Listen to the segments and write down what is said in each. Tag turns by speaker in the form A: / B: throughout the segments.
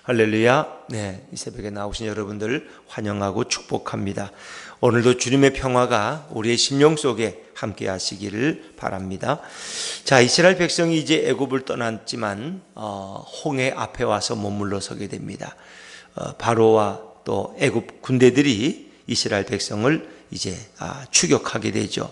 A: 할렐루야. 네, 이 새벽에 나오신 여러분들 환영하고 축복합니다. 오늘도 주님의 평화가 우리의 심령 속에 함께 하시기를 바랍니다. 자, 이스라엘 백성이 이제 애굽을 떠났지만 홍해 앞에 와서 머물러 서게 됩니다. 바로와 또 애굽 군대들이 이스라엘 백성을 이제 추격하게 되죠.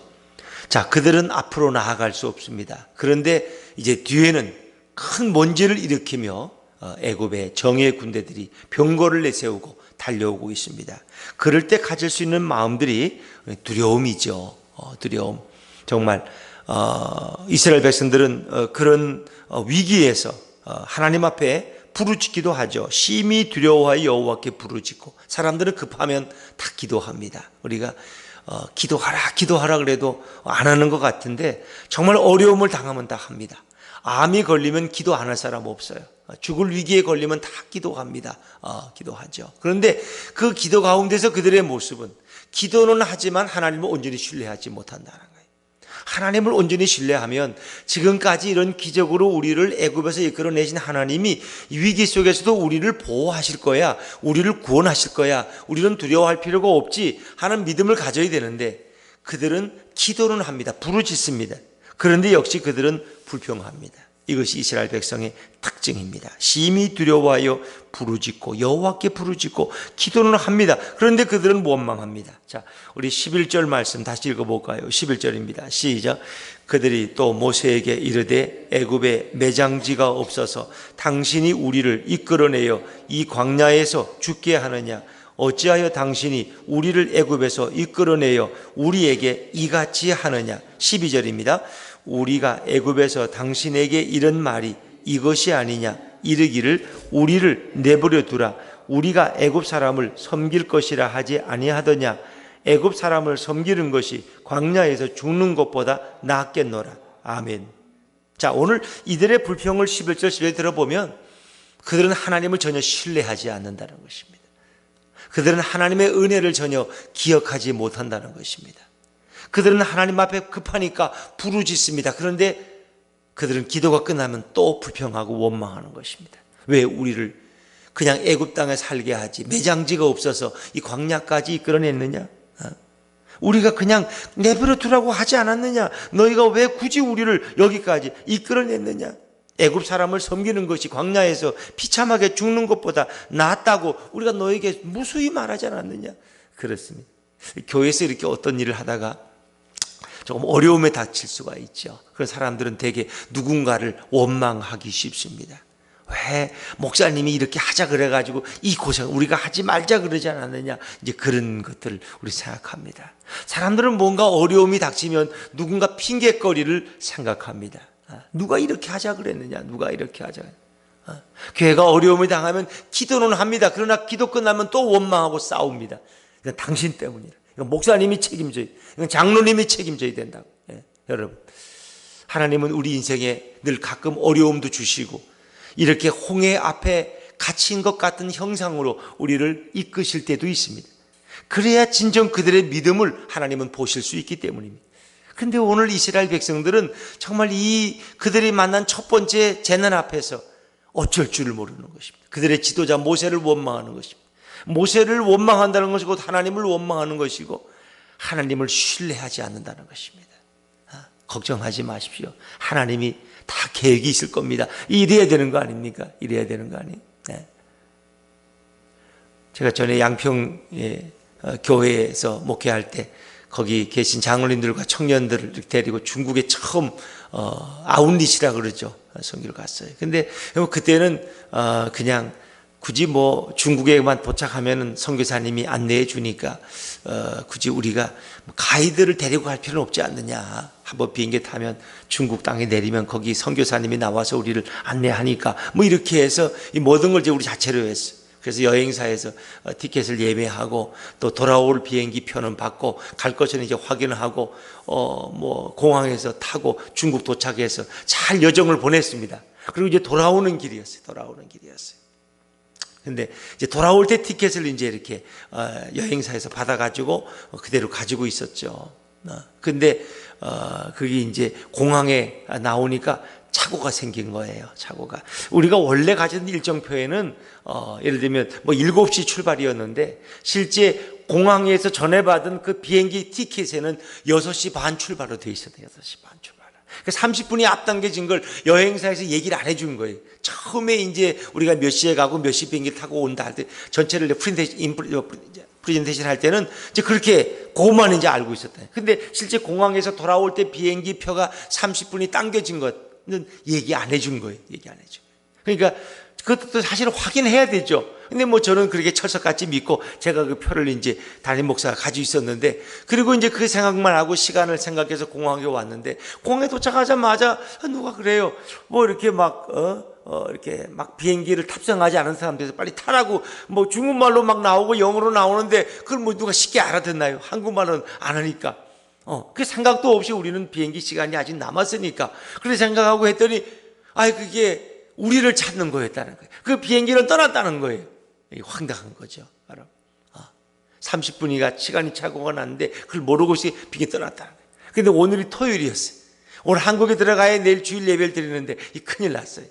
A: 자, 그들은 앞으로 나아갈 수 없습니다. 그런데 이제 뒤에는 큰 먼지를 일으키며 애굽의 정예 군대들이 병거를 내세우고 달려오고 있습니다. 그럴 때 가질 수 있는 마음들이 두려움이죠. 두려움. 정말 이스라엘 백성들은 그런 위기에서 하나님 앞에 부르짖기도 하죠. 심히 두려워하여 여호와께 부르짖고, 사람들은 급하면 다 기도합니다. 우리가 기도하라 그래도 안 하는 것 같은데 정말 어려움을 당하면 다 합니다. 암이 걸리면 기도 안 할 사람 없어요. 죽을 위기에 걸리면 다 기도합니다. 기도하죠. 그런데 그 기도 가운데서 그들의 모습은 기도는 하지만 하나님을 온전히 신뢰하지 못한다는 거예요. 하나님을 온전히 신뢰하면 지금까지 이런 기적으로 우리를 애굽에서 이끌어내신 하나님이 위기 속에서도 우리를 보호하실 거야, 우리를 구원하실 거야, 우리는 두려워할 필요가 없지 하는 믿음을 가져야 되는데, 그들은 기도는 합니다. 부르짖습니다. 그런데 역시 그들은 불평합니다. 이것이 이스라엘 백성의 특징입니다. 심히 두려워하여 부르짖고, 여호와께 부르짖고 기도는 합니다. 그런데 그들은 원망합니다. 자, 우리 11절 말씀 다시 읽어볼까요? 11절입니다. 시작. 그들이 또 모세에게 이르되 애굽에 매장지가 없어서 당신이 우리를 이끌어내어 이 광야에서 죽게 하느냐? 어찌하여 당신이 우리를 애굽에서 이끌어내어 우리에게 이같이 하느냐? 12절입니다. 우리가 애굽에서 당신에게 이런 말이 이것이 아니냐? 이르기를 우리를 내버려 두라. 우리가 애굽 사람을 섬길 것이라 하지 아니하더냐? 애굽 사람을 섬기는 것이 광야에서 죽는 것보다 낫겠노라. 아멘. 자, 오늘 이들의 불평을 11절 12절 들어보면 그들은 하나님을 전혀 신뢰하지 않는다는 것입니다. 그들은 하나님의 은혜를 전혀 기억하지 못한다는 것입니다. 그들은 하나님 앞에 급하니까 부르짖습니다. 그런데 그들은 기도가 끝나면 또 불평하고 원망하는 것입니다. 왜 우리를 그냥 애굽 땅에 살게 하지, 매장지가 없어서 이 광야까지 이끌어냈느냐? 우리가 그냥 내버려 두라고 하지 않았느냐? 너희가 왜 굳이 우리를 여기까지 이끌어냈느냐? 애굽 사람을 섬기는 것이 광야에서 비참하게 죽는 것보다 낫다고 우리가 너에게 무수히 말하지 않았느냐? 그렇습니다. 교회에서 이렇게 어떤 일을 하다가 조금 어려움에 닥칠 수가 있죠. 그래서 사람들은 대개 누군가를 원망하기 쉽습니다. 왜 목사님이 이렇게 하자 그래가지고 이 고생 우리가 하지 말자 그러지 않았느냐? 이제 그런 것들을 우리 생각합니다. 사람들은 뭔가 어려움이 닥치면 누군가 핑계거리를 생각합니다. 누가 이렇게 하자 그랬느냐? 누가 이렇게 하자. 교회가 어려움을 당하면 기도는 합니다. 그러나 기도 끝나면 또 원망하고 싸웁니다. 이건 당신 때문이라. 이건 목사님이 책임져야, 이건 장로님이 책임져야 된다고. 여러분, 하나님은 우리 인생에 늘 가끔 어려움도 주시고 이렇게 홍해 앞에 갇힌 것 같은 형상으로 우리를 이끄실 때도 있습니다. 그래야 진정 그들의 믿음을 하나님은 보실 수 있기 때문입니다. 그런데 오늘 이스라엘 백성들은 정말 그들이 만난 첫 번째 재난 앞에서 어쩔 줄을 모르는 것입니다. 그들의 지도자 모세를 원망하는 것입니다. 모세를 원망한다는 것이고 하나님을 원망하는 것이고 하나님을 신뢰하지 않는다는 것입니다. 걱정하지 마십시오. 하나님이 다 계획이 있을 겁니다. 이래야 되는 거 아닙니까? 이래야 되는 거 아니에요? 네. 제가 전에 양평 교회에서 목회할 때 거기 계신 장로님들과 청년들을 데리고 중국에 처음 아웃리치라 그러죠. 선교를 갔어요. 근데 그때는 그냥 굳이 중국에만 도착하면은 선교사님이 안내해 주니까 굳이 우리가 가이드를 데리고 갈 필요는 없지 않느냐. 한번 비행기 타면 중국 땅에 내리면 거기 선교사님이 나와서 우리를 안내하니까 이렇게 해서 이 모든 걸 이제 우리 자체로 했어요. 그래서 여행사에서 티켓을 예매하고 또 돌아올 비행기 표는 받고 갈 것은 이제 확인을 하고 공항에서 타고 중국 도착해서 잘 여정을 보냈습니다. 그리고 이제 돌아오는 길이었어요. 근데 이제 돌아올 때 티켓을 이제 이렇게 여행사에서 받아가지고 그대로 가지고 있었죠. 근데 그게 이제 공항에 나오니까 착오가 생긴 거예요. 착오가. 우리가 원래 가진 일정표에는 예를 들면 뭐 7시 출발이었는데 실제 공항에서 전해받은 그 비행기 티켓에는 6시 반 출발로 돼 있었대요. 6시 반 출발. 그 30분이 앞당겨진 걸 여행사에서 얘기를 안 해준 거예요. 처음에 이제 우리가 몇 시에 가고 몇 시 비행기 타고 온다 할 때 전체를 프레젠테이션 할 때는 이제 그렇게 그것만 이제 알고 있었다. 근데 실제 공항에서 돌아올 때 비행기 표가 30분이 당겨진 것은 얘기 안 해준 거예요. 얘기 안 해준 거예요. 그러니까 그것도 사실 확인해야 되죠. 근데 뭐 저는 그렇게 철석같이 믿고 제가 그 표를 이제 담임 목사가 가지고 있었는데, 그리고 이제 그 생각만 하고 시간을 생각해서 공항에 왔는데, 공항에 도착하자마자 누가 그래요. 뭐 이렇게 이렇게 막 비행기를 탑승하지 않은 사람들에서 빨리 타라고 뭐 중국말로 막 나오고 영어로 나오는데 그걸 뭐 누가 쉽게 알아듣나요? 한국말은 안 하니까. 그 생각도 없이 우리는 비행기 시간이 아직 남았으니까. 그렇게 생각하고 했더니, 그게 우리를 찾는 거였다는 거예요. 그 비행기는 떠났다는 거예요. 이게 황당한 거죠. 30분이가 시간이 착오가 났는데 그걸 모르고 비행기 떠났다는 거예요. 근데 오늘이 토요일이었어요. 오늘 한국에 들어가야 내일 주일 예배를 드리는데 이 큰일 났어요.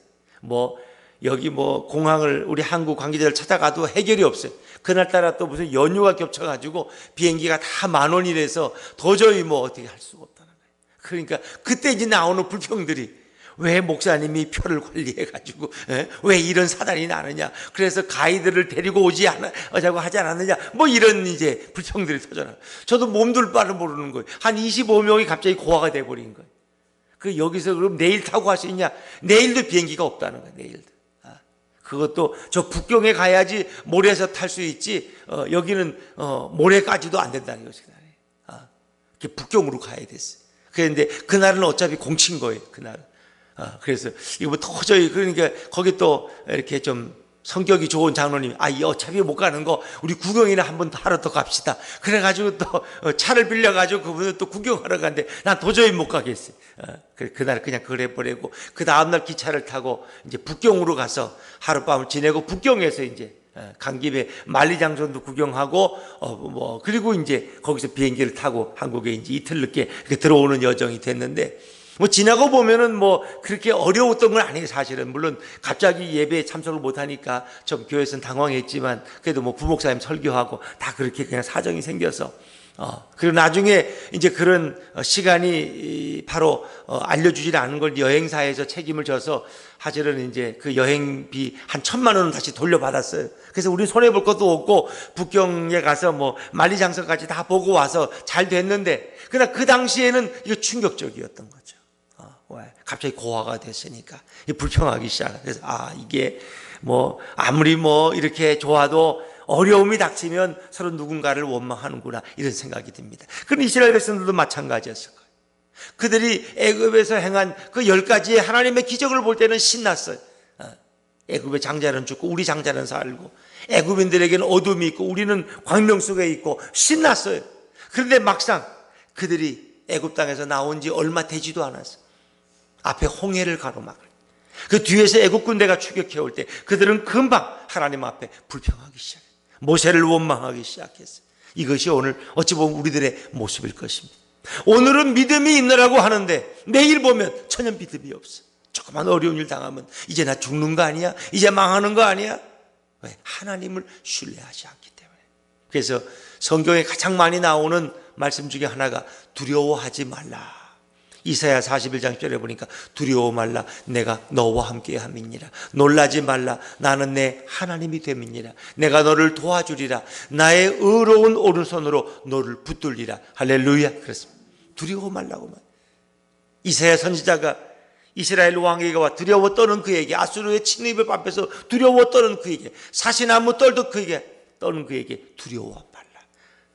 A: 여기 공항을 우리 한국 관계자를 찾아가도 해결이 없어요. 그날따라 또 무슨 연휴가 겹쳐가지고 비행기가 다 10,000원이라서 도저히 어떻게 할 수가 없다는 거예요. 그러니까 그때 이제 나오는 불평들이, 왜 목사님이 표를 관리해가지고 왜 이런 사단이 나느냐, 그래서 가이드를 데리고 오자고 하지 않았느냐, 이런 이제 불평들이 터져나요. 저도 몸둘 바를 모르는 거예요. 한 25명이 갑자기 고아가 돼버린 거예요. 여기서 그럼 내일 타고 갈 수 있냐? 내일도 비행기가 없다는 거예요. 내일도. 그것도 저 북경에 가야지 모래에서 탈 수 있지, 여기는 모래까지도 안 된다는 거죠. 북경으로 가야 됐어요. 그런데 그날은 어차피 공친 거예요. 그날은. 그래서 이거 도저히, 그러니까 거기 또 이렇게 좀 성격이 좋은 장로님이, 어차피 못 가는 거 우리 구경이나 한번 하러 더 갑시다. 그래가지고 또 차를 빌려가지고 그분은 또 구경하러 갔는데 난 도저히 못 가겠어요. 그날 그냥 그래 버리고, 그 다음날 기차를 타고 이제 북경으로 가서 하룻밤을 지내고, 북경에서 이제 간 김에 만리장성도 구경하고 그리고 이제 거기서 비행기를 타고 한국에 이제 이틀 늦게 이렇게 들어오는 여정이 됐는데, 지나고 보면은 그렇게 어려웠던 건 아니에요, 사실은. 물론 갑자기 예배에 참석을 못하니까 좀 교회에서는 당황했지만, 그래도 부목사님 설교하고 다 그렇게 그냥 사정이 생겨서, 그리고 나중에 이제 그런 시간이 바로 알려주질 않은 걸 여행사에서 책임을 져서 사실은 이제 그 여행비 한 1,000,000원은 다시 돌려받았어요. 그래서 우리 손해볼 것도 없고 북경에 가서 만리장성까지 다 보고 와서 잘 됐는데, 그러나 그 당시에는 이거 충격적이었던 거죠. 갑자기 고아가 됐으니까 불평하기 시작해요. 그래서 이게 아무리 이렇게 좋아도 어려움이 닥치면 서로 누군가를 원망하는구나, 이런 생각이 듭니다. 그럼 이스라엘 백성들도 마찬가지였을 거예요. 그들이 애굽에서 행한 그 10가지의 하나님의 기적을 볼 때는 신났어요. 애굽의 장자는 죽고 우리 장자는 살고, 애굽인들에게는 어둠이 있고 우리는 광명 속에 있고 신났어요. 그런데 막상 그들이 애굽 땅에서 나온 지 얼마 되지도 않았어요. 앞에 홍해를 가로막을, 그 뒤에서 애국 군대가 추격해 올 때 그들은 금방 하나님 앞에 불평하기 시작해요. 모세를 원망하기 시작했어요. 이것이 오늘 어찌 보면 우리들의 모습일 것입니다. 오늘은 믿음이 있느라고 하는데 내일 보면 전혀 믿음이 없어. 조그만 어려운 일 당하면 이제 나 죽는 거 아니야? 이제 망하는 거 아니야? 왜? 하나님을 신뢰하지 않기 때문에. 그래서 성경에 가장 많이 나오는 말씀 중에 하나가 두려워하지 말라. 이사야 41장 10절에 보니까 두려워 말라, 내가 너와 함께 함이니라. 놀라지 말라, 나는 내 하나님이 됨이니라. 내가 너를 도와주리라. 나의 의로운 오른손으로 너를 붙들리라. 할렐루야. 그렇습니다. 두려워 말라고 말. 이사야 선지자가 이스라엘 왕에게 와 두려워 떠는 그에게, 아수르의 침입을 앞에서 두려워 떠는 그에게, 사시나무 떨도 그에게 떠는 그에게 두려워 말라.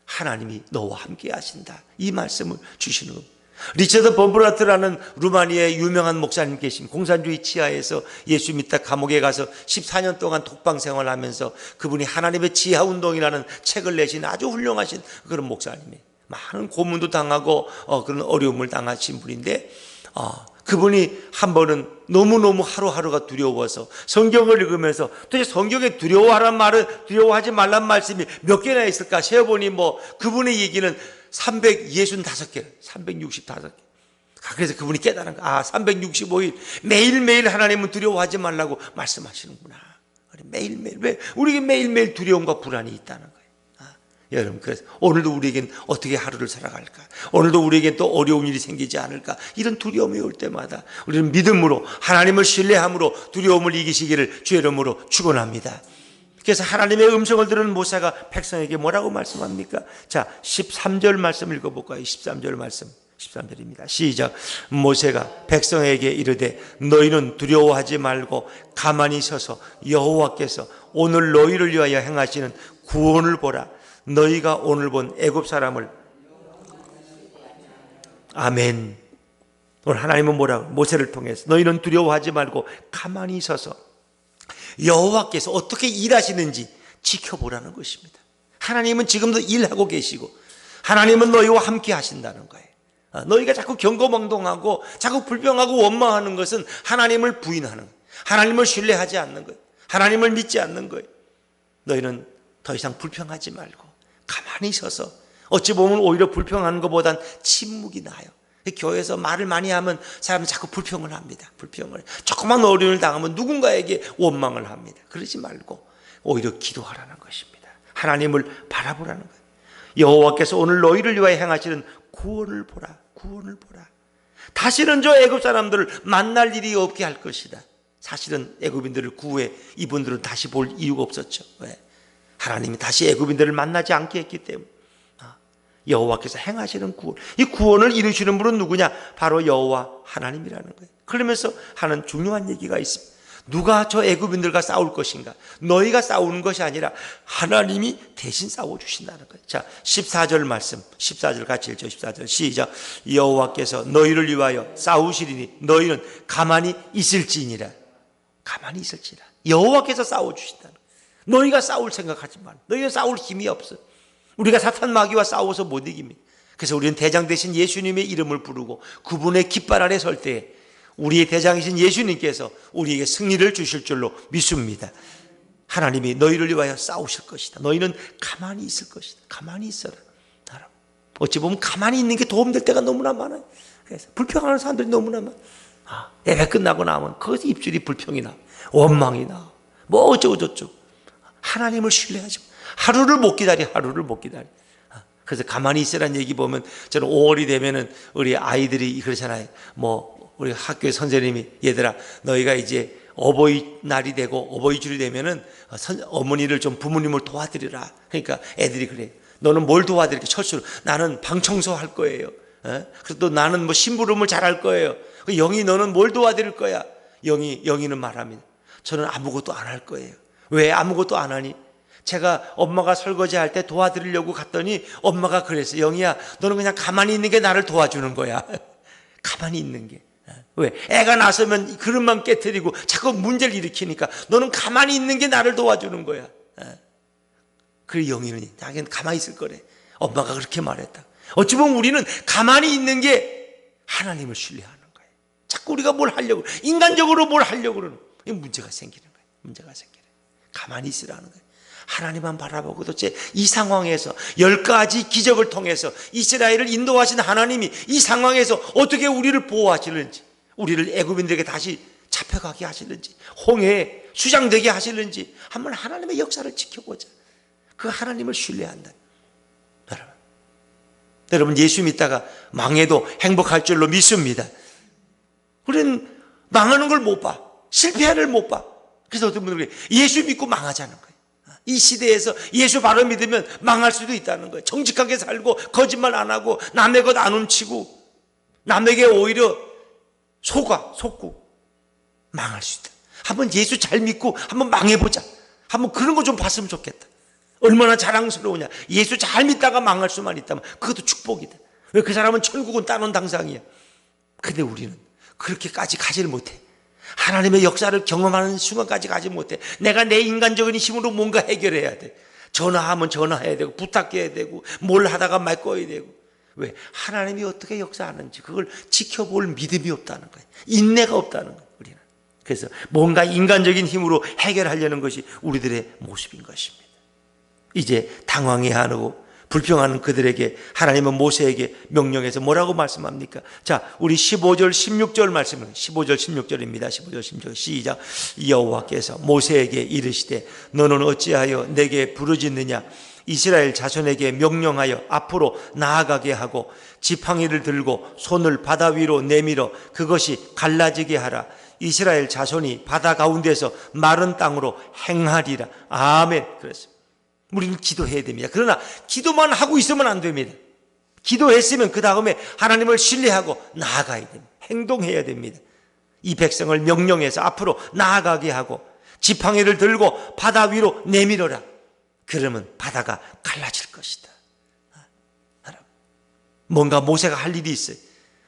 A: 하나님이 너와 함께 하신다, 이 말씀을 주시는 겁니다. 리처드 범브라트라는 루마니아의 유명한 목사님 계신, 공산주의 치하에서 예수 믿다 감옥에 가서 14년 동안 독방 생활하면서 그분이 하나님의 지하운동이라는 책을 내신 아주 훌륭하신 그런 목사님이에요. 많은 고문도 당하고 그런 어려움을 당하신 분인데, 그분이 한 번은 너무너무 하루하루가 두려워서 성경을 읽으면서 도대체 성경에 두려워하란 말은, 두려워하지 말란 말씀이 몇 개나 있을까 세어보니 그분의 얘기는 365개, 365개. 그래서 그분이 깨달은 거야. 365일 매일매일 하나님은 두려워하지 말라고 말씀하시는구나. 매일매일, 왜 우리에게 매일매일 두려움과 불안이 있다는 거예요. 여러분, 그래서 오늘도 우리에겐 어떻게 하루를 살아갈까, 오늘도 우리에겐 또 어려운 일이 생기지 않을까, 이런 두려움이 올 때마다 우리는 믿음으로, 하나님을 신뢰함으로 두려움을 이기시기를 주의 이름으로 축원합니다. 그래서 하나님의 음성을 들은 모세가 백성에게 뭐라고 말씀합니까? 자, 13절 말씀 읽어볼까요? 13절 말씀, 13절입니다. 시작. 모세가 백성에게 이르되 너희는 두려워하지 말고 가만히 서서 여호와께서 오늘 너희를 위하여 행하시는 구원을 보라. 너희가 오늘 본 애굽 사람을, 아멘. 오늘 하나님은 뭐라고? 모세를 통해서 너희는 두려워하지 말고 가만히 서서 여호와께서 어떻게 일하시는지 지켜보라는 것입니다. 하나님은 지금도 일하고 계시고 하나님은 너희와 함께 하신다는 거예요. 너희가 자꾸 경거망동하고 자꾸 불평하고 원망하는 것은 하나님을 부인하는 거예요. 하나님을 신뢰하지 않는 거예요. 하나님을 믿지 않는 거예요. 너희는 더 이상 불평하지 말고 가만히 서서, 어찌 보면 오히려 불평하는 것보단 침묵이 나아요. 교회에서 말을 많이 하면 사람은 자꾸 불평을 합니다. 불평을, 조그만 어려움을 당하면 누군가에게 원망을 합니다. 그러지 말고 오히려 기도하라는 것입니다. 하나님을 바라보라는 거예요. 여호와께서 오늘 너희를 위하여 행하시는 구원을 보라. 구원을 보라. 다시는 저 애굽 사람들을 만날 일이 없게 할 것이다. 사실은 애굽인들을 구해 이분들은 다시 볼 이유가 없었죠. 왜? 하나님이 다시 애굽인들을 만나지 않게 했기 때문에. 여호와께서 행하시는 구원, 이 구원을 이루시는 분은 누구냐? 바로 여호와 하나님이라는 거예요. 그러면서 하는 중요한 얘기가 있습니다. 누가 저 애굽인들과 싸울 것인가? 너희가 싸우는 것이 아니라 하나님이 대신 싸워주신다는 거예요. 자, 14절 말씀, 14절 같이 읽죠. 14절 시작. 여호와께서 너희를 위하여 싸우시리니 너희는 가만히 있을지니라. 가만히 있을지라. 여호와께서 싸워주신다는 거예요. 너희가 싸울 생각하지 마. 너희가 싸울 힘이 없어. 우리가 사탄 마귀와 싸워서 못 이깁니다. 그래서 우리는 대장 대신 예수님의 이름을 부르고 그분의 깃발 아래 설 때에 우리의 대장이신 예수님께서 우리에게 승리를 주실 줄로 믿습니다. 하나님이 너희를 위하여 싸우실 것이다. 너희는 가만히 있을 것이다. 가만히 있어라. 어찌 보면 가만히 있는 게 도움될 때가 너무나 많아요. 그래서 불평하는 사람들이 너무나 많아요. 예배 끝나고 나면 거기서 입술이 불평이 나, 원망이 나, 뭐 어쩌고 저쩌고. 하나님을 신뢰하지 마. 하루를 못 기다려. 그래서 가만히 있으라는 얘기 보면, 저는 5월이 되면은 우리 아이들이 그러잖아요. 뭐 우리 학교 선생님이, 얘들아 너희가 이제 어버이날이 되고 어버이줄이 되면은 어머니를 좀, 부모님을 도와드리라. 그러니까 애들이 그래. 너는 뭘 도와드릴게? 철수로. 나는 방 청소할 거예요. 그래서 또 나는 뭐 심부름을 잘할 거예요. 영희 너는 뭘 도와드릴 거야? 영희는 말합니다. 저는 아무것도 안 할 거예요. 왜 아무것도 안 하니? 제가 엄마가 설거지할 때 도와드리려고 갔더니 엄마가 그랬어요. 영희야, 너는 그냥 가만히 있는 게 나를 도와주는 거야. 가만히 있는 게. 왜? 애가 나서면 그릇만 깨트리고 자꾸 문제를 일으키니까 너는 가만히 있는 게 나를 도와주는 거야. 그래, 영희는 자기는 가만히 있을 거래. 엄마가 그렇게 말했다. 어찌 보면 우리는 가만히 있는 게 하나님을 신뢰하는 거예요. 자꾸 우리가 뭘 하려고, 인간적으로 뭘 하려고 그러는 거예요. 문제가 생기는 거예요. 문제가 생기는 거예요. 가만히 있으라는 거예요. 하나님만 바라보고, 도대체 이 상황에서 10가지 기적을 통해서 이스라엘을 인도하신 하나님이 이 상황에서 어떻게 우리를 보호하시는지, 우리를 애굽인들에게 다시 잡혀가게 하시는지, 홍해에 수장되게 하시는지 한번 하나님의 역사를 지켜보자. 그 하나님을 신뢰한다. 여러분, 예수 믿다가 망해도 행복할 줄로 믿습니다. 우리는 망하는 걸 못 봐. 실패를 못 봐. 그래서 어떤 분들이 예수 믿고 망하자는 거예요. 이 시대에서 예수 바로 믿으면 망할 수도 있다는 거예요. 정직하게 살고 거짓말 안 하고 남의 것 안 훔치고 남에게 오히려 속고 망할 수 있다. 한번 예수 잘 믿고 한번 망해보자. 한번 그런 거 좀 봤으면 좋겠다. 얼마나 자랑스러우냐. 예수 잘 믿다가 망할 수만 있다면 그것도 축복이다. 왜? 그 사람은 천국은 따놓은 당상이야. 근데 우리는 그렇게까지 가지를 못해. 하나님의 역사를 경험하는 순간까지 가지 못해. 내가 내 인간적인 힘으로 뭔가 해결해야 돼. 전화하면 전화해야 되고, 부탁해야 되고, 뭘 하다가 말 꺼야 되고. 왜? 하나님이 어떻게 역사하는지 그걸 지켜볼 믿음이 없다는 거예요. 인내가 없다는 거예요, 우리는. 그래서 뭔가 인간적인 힘으로 해결하려는 것이 우리들의 모습인 것입니다. 이제 당황해야 하고 불평하는 그들에게 하나님은 모세에게 명령해서 뭐라고 말씀합니까? 자, 우리 15절 16절 말씀은 15절 16절입니다. 15절 16절 시작. 여호와께서 모세에게 이르시되 너는 어찌하여 내게 부르짖느냐? 이스라엘 자손에게 명령하여 앞으로 나아가게 하고 지팡이를 들고 손을 바다 위로 내밀어 그것이 갈라지게 하라. 이스라엘 자손이 바다 가운데서 마른 땅으로 행하리라. 아멘. 그랬습니다. 우리는 기도해야 됩니다. 그러나 기도만 하고 있으면 안 됩니다. 기도했으면 그 다음에 하나님을 신뢰하고 나아가야 됩니다. 행동해야 됩니다. 이 백성을 명령해서 앞으로 나아가게 하고 지팡이를 들고 바다 위로 내밀어라. 그러면 바다가 갈라질 것이다. 뭔가 모세가 할 일이 있어요.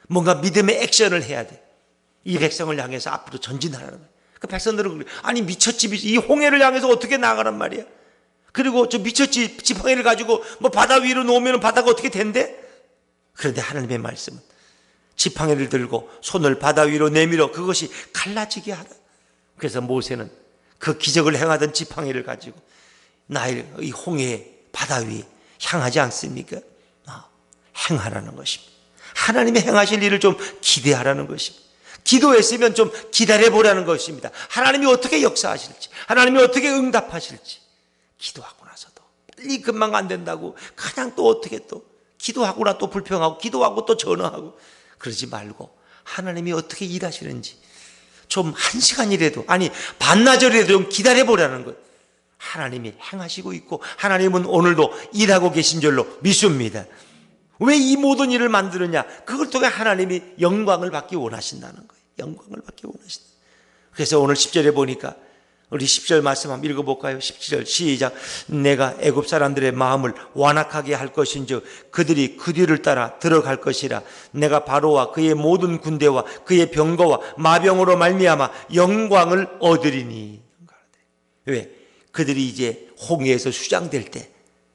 A: 뭔가 믿음의 액션을 해야 돼. 이 백성을 향해서 앞으로 전진하라는 거예요. 그 백성들은 아니 미쳤지, 이 홍해를 향해서 어떻게 나가란 말이야. 그리고 저 미쳤지, 지팡이를 가지고 뭐 바다 위로 놓으면 바다가 어떻게 된대? 그런데 하나님의 말씀은 지팡이를 들고 손을 바다 위로 내밀어 그것이 갈라지게 하라. 그래서 모세는 그 기적을 행하던 지팡이를 가지고 나일 이 홍해 바다 위에 향하지 않습니까? 행하라는 것입니다. 하나님의 행하실 일을 좀 기대하라는 것입니다. 기도했으면 좀 기다려보라는 것입니다. 하나님이 어떻게 역사하실지, 하나님이 어떻게 응답하실지. 기도하고 나서도 빨리 금방 안 된다고 그냥 또 어떻게 또 기도하고나 또 불평하고 기도하고 또 전화하고 그러지 말고 하나님이 어떻게 일하시는지 좀 한 시간이라도 아니 반나절이라도 좀 기다려보라는 것. 하나님이 행하시고 있고 하나님은 오늘도 일하고 계신 줄로 믿습니다. 왜 이 모든 일을 만드느냐? 그걸 통해 하나님이 영광을 받기 원하신다는 거예요. 영광을 받기 원하신다. 그래서 오늘 10절에 보니까 우리 10절 말씀 한번 읽어볼까요? 10절 시작. 내가 애굽 사람들의 마음을 완악하게 할 것인즉 그들이 그 뒤를 따라 들어갈 것이라. 내가 바로와 그의 모든 군대와 그의 병거와 마병으로 말미암아 영광을 얻으리니. 왜? 그들이 이제 홍해에서 수장될 때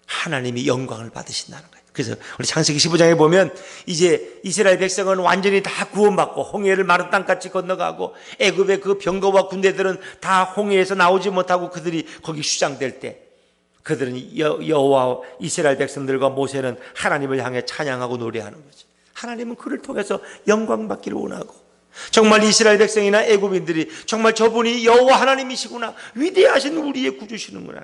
A: 하나님이 영광을 받으신다는 거예요. 그래서 우리 창세기 15장에 보면 이제 이스라엘 백성은 완전히 다 구원받고 홍해를 마른 땅같이 건너가고 애굽의 그 병거와 군대들은 다 홍해에서 나오지 못하고 그들이 거기 수장될 때 그들은 여호와 이스라엘 백성들과 모세는 하나님을 향해 찬양하고 노래하는 거죠. 하나님은 그를 통해서 영광 받기를 원하고 정말 이스라엘 백성이나 애굽인들이 정말 저분이 여호와 하나님이시구나, 위대하신 우리의 구주시는구나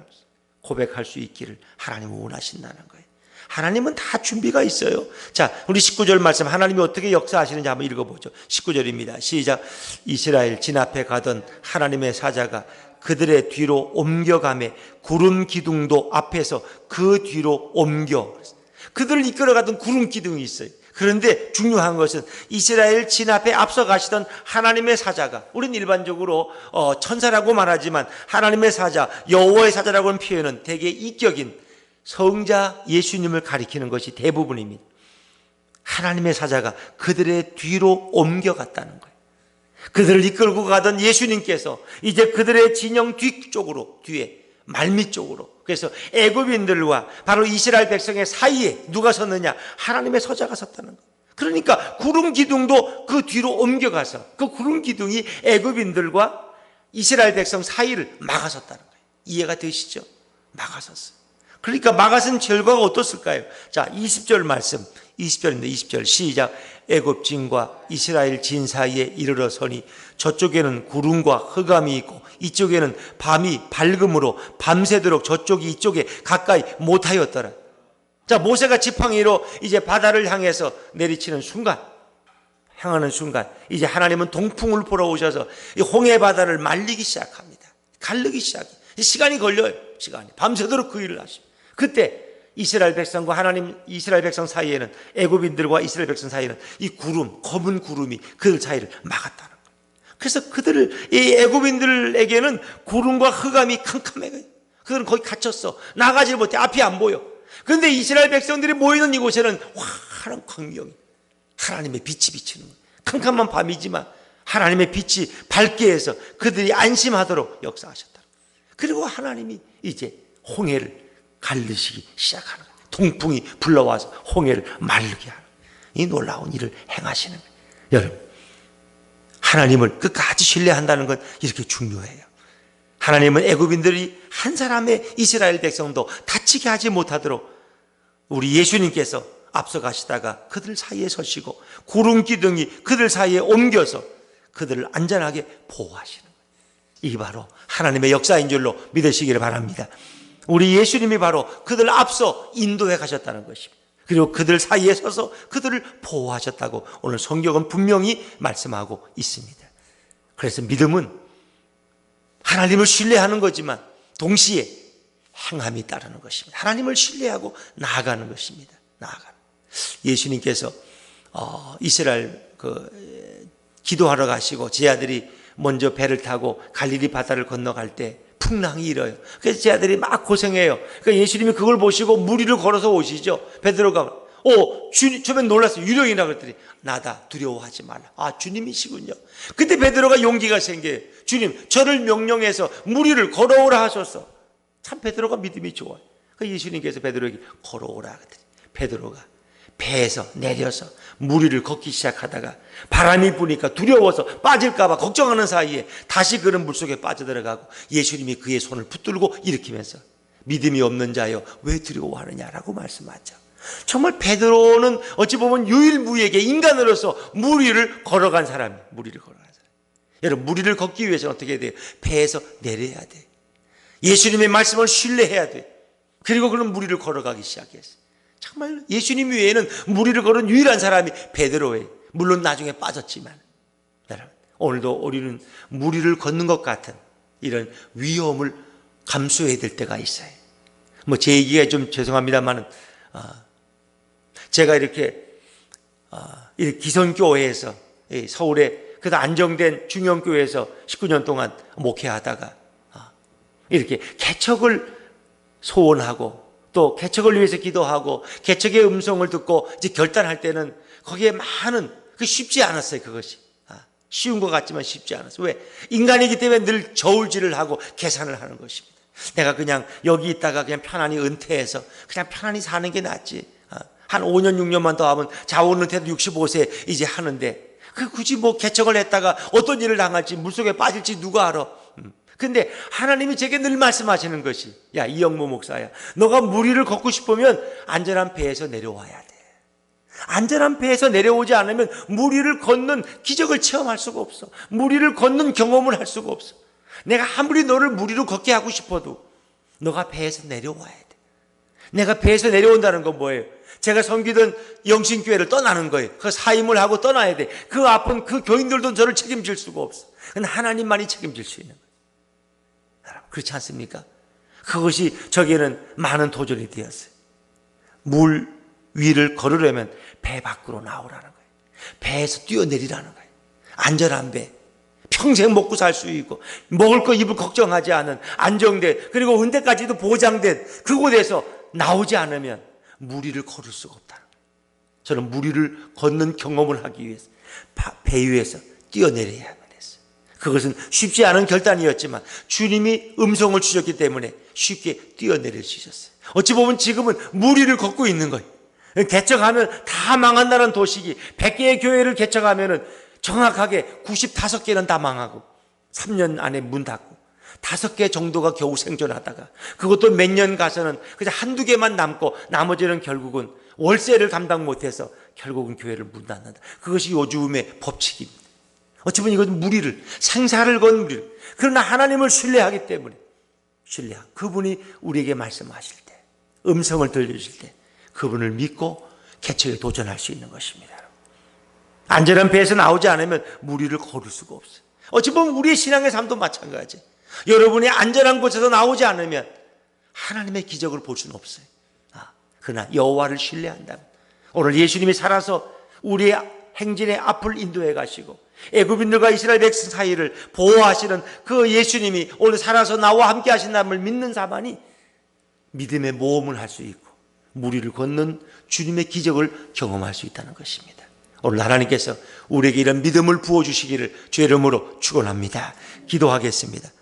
A: 고백할 수 있기를 하나님은 원하신다는 거예요. 하나님은 다 준비가 있어요. 자, 우리 19절 말씀 하나님이 어떻게 역사하시는지 한번 읽어보죠. 19절입니다. 시작. 이스라엘 진 앞에 가던 하나님의 사자가 그들의 뒤로 옮겨가매 구름 기둥도 앞에서 그 뒤로 옮겨. 그들을 이끌어가던 구름 기둥이 있어요. 그런데 중요한 것은 이스라엘 진 앞에 앞서 가시던 하나님의 사자가, 우리는 일반적으로 천사라고 말하지만 하나님의 사자, 여호와의 사자라고 하는 표현은 되게 이격인 성자 예수님을 가리키는 것이 대부분입니다. 하나님의 사자가 그들의 뒤로 옮겨갔다는 거예요. 그들을 이끌고 가던 예수님께서 이제 그들의 진영 뒤쪽으로, 뒤에 말미 쪽으로, 그래서 애굽인들과 바로 이스라엘 백성의 사이에 누가 섰느냐? 하나님의 사자가 섰다는 거예요. 그러니까 구름 기둥도 그 뒤로 옮겨가서 그 구름 기둥이 애굽인들과 이스라엘 백성 사이를 막아섰다는 거예요. 이해가 되시죠? 막아섰어요. 그러니까 막아선 결과가 어떻을까요? 자, 20절 말씀, 20절입니다. 20절 시작. 애굽 진과 이스라엘 진 사이에 이르러 서니 저쪽에는 구름과 흑암이 있고 이쪽에는 밤이 밝음으로 밤새도록 저쪽이 이쪽에 가까이 못하였더라. 자, 모세가 지팡이로 이제 바다를 향해서 내리치는 순간, 향하는 순간 이제 하나님은 동풍을 불어오셔서 이 홍해 바다를 말리기 시작합니다. 가르기 시작해요. 시간이 걸려요. 시간이 밤새도록 그 일을 하십니다. 그때 이스라엘 백성과 하나님, 이스라엘 백성 사이에는, 애굽인들과 이스라엘 백성 사이에는 이 구름, 검은 구름이 그들 사이를 막았다는 거예요. 그래서 그들을, 이 애굽인들에게는 구름과 흑암이 캄캄해요. 그들은 거기 갇혔어. 나가지 못해. 앞이 안 보여. 그런데 이스라엘 백성들이 모이는 이곳에는 환한 광명이, 하나님의 빛이 비치는 거예요. 캄캄한 밤이지만 하나님의 빛이 밝게 해서 그들이 안심하도록 역사하셨다. 그리고 하나님이 이제 홍해를 갈르시기 시작하는 거예요. 동풍이 불러와서 홍해를 마르게 하는, 이 놀라운 일을 행하시는 거예요. 여러분, 하나님을 끝까지 신뢰한다는 건 이렇게 중요해요. 하나님은 애굽인들이 한 사람의 이스라엘 백성도 다치게 하지 못하도록 우리 예수님께서 앞서 가시다가 그들 사이에 서시고 구름 기둥이 그들 사이에 옮겨서 그들을 안전하게 보호하시는 거예요. 이게 바로 하나님의 역사인 줄로 믿으시기를 바랍니다. 우리 예수님이 바로 그들 앞서 인도해 가셨다는 것입니다. 그리고 그들 사이에 서서 그들을 보호하셨다고 오늘 성경은 분명히 말씀하고 있습니다. 그래서 믿음은 하나님을 신뢰하는 거지만 동시에 행함이 따르는 것입니다. 하나님을 신뢰하고 나아가는 것입니다. 예수님께서 이스라엘 기도하러 가시고 제 아들이 먼저 배를 타고 갈릴리 바다를 건너갈 때 풍랑이 일어요. 그래서 제 아들이 막 고생해요. 그러니까 예수님이 그걸 보시고 무리를 걸어서 오시죠. 베드로가 주님, 처음엔 놀랐어요. 유령이라 그랬더니 나다, 두려워하지 말라. 아, 주님이시군요. 그때 베드로가 용기가 생겨요. 주님, 저를 명령해서 무리를 걸어오라 하소서. 참 베드로가 믿음이 좋아요. 그러니까 예수님께서 베드로에게 걸어오라 그랬더니 베드로가 배에서 내려서 무리를 걷기 시작하다가 바람이 부니까 두려워서 빠질까 봐 걱정하는 사이에 다시 그런 물속에 빠져들어가고 예수님이 그의 손을 붙들고 일으키면서 믿음이 없는 자여 왜 두려워하느냐라고 말씀하죠. 정말 베드로는 어찌 보면 유일무이하게 인간으로서 무리를 걸어간 사람이에요. 여러분, 무리를 걷기 위해서는 어떻게 해야 돼요? 배에서 내려야 돼요. 예수님의 말씀을 신뢰해야 돼요. 그리고 그런 무리를 걸어가기 시작했어요. 정말 예수님 외에는 무리를 걸은 유일한 사람이 베드로예요. 물론 나중에 빠졌지만. 여러분, 오늘도 우리는 무리를 걷는 것 같은 이런 위험을 감수해야 될 때가 있어요. 제 얘기가 좀 죄송합니다만 제가 이렇게 기성교회에서 서울에 그래도 안정된 중형교회에서 19년 동안 목회하다가 이렇게 개척을 소원하고 또 개척을 위해서 기도하고 개척의 음성을 듣고 이제 결단할 때는 거기에 많은 쉽지 않았어요. 그것이 쉬운 것 같지만 쉽지 않았어요. 왜? 인간이기 때문에 늘 저울질을 하고 계산을 하는 것입니다. 내가 그냥 여기 있다가 그냥 편안히 은퇴해서 그냥 편안히 사는 게 낫지. 한 5년 6년만 더 하면 자원은퇴도 65세 이제 하는데 굳이 개척을 했다가 어떤 일을 당할지 물속에 빠질지 누가 알아. 근데 하나님이 제게 늘 말씀하시는 것이 야, 이영모 목사야, 너가 무리를 걷고 싶으면 안전한 배에서 내려와야 돼. 안전한 배에서 내려오지 않으면 무리를 걷는 기적을 체험할 수가 없어. 무리를 걷는 경험을 할 수가 없어. 내가 아무리 너를 무리로 걷게 하고 싶어도 너가 배에서 내려와야 돼. 내가 배에서 내려온다는 건 뭐예요? 제가 섬기던 영신교회를 떠나는 거예요. 그 사임을 하고 떠나야 돼. 그 앞은 그 교인들도 저를 책임질 수가 없어. 근데 하나님만이 책임질 수 있는 거예요. 그렇지 않습니까? 그것이 저에게는 많은 도전이 되었어요. 물 위를 걸으려면 배 밖으로 나오라는 거예요. 배에서 뛰어내리라는 거예요. 안전한 배, 평생 먹고 살 수 있고 먹을 거 입을 걱정하지 않은 안정된, 그리고 은퇴까지도 보장된 그곳에서 나오지 않으면 무리를 걸을 수가 없다는 거예요. 저는 무리를 걷는 경험을 하기 위해서 배 위에서 뛰어내려야만 했어요. 그것은 쉽지 않은 결단이었지만 주님이 음성을 주셨기 때문에 쉽게 뛰어내릴 수 있었어요. 어찌 보면 지금은 무리를 걷고 있는 거예요. 개척하면 다 망한다는 도식이 100개의 교회를 개척하면 정확하게 95개는 다 망하고 3년 안에 문 닫고 5개 정도가 겨우 생존하다가 그것도 몇 년 가서는 그냥 한두 개만 남고 나머지는 결국은 월세를 감당 못해서 결국은 교회를 문 닫는다. 그것이 요즘의 법칙입니다. 어찌 보면 이건 무리를, 생사를 건 무리를. 그러나 하나님을 신뢰하기 때문에 그분이 우리에게 말씀하실 때, 음성을 들려주실 때 그분을 믿고 개척에 도전할 수 있는 것입니다. 안전한 배에서 나오지 않으면 무리를 걸을 수가 없어요. 어찌 보면 우리의 신앙의 삶도 마찬가지. 여러분이 안전한 곳에서 나오지 않으면 하나님의 기적을 볼 수는 없어요. 그러나 여호와를 신뢰한다면, 오늘 예수님이 살아서 우리의 행진의 앞을 인도해 가시고 애굽인들과 이스라엘 백성 사이를 보호하시는 그 예수님이 오늘 살아서 나와 함께 하신다는 믿는 사람이 믿음의 모험을 할 수 있고 무리를 걷는 주님의 기적을 경험할 수 있다는 것입니다. 오늘 하나님께서 우리에게 이런 믿음을 부어주시기를 주의 이름으로 축원합니다. 기도하겠습니다.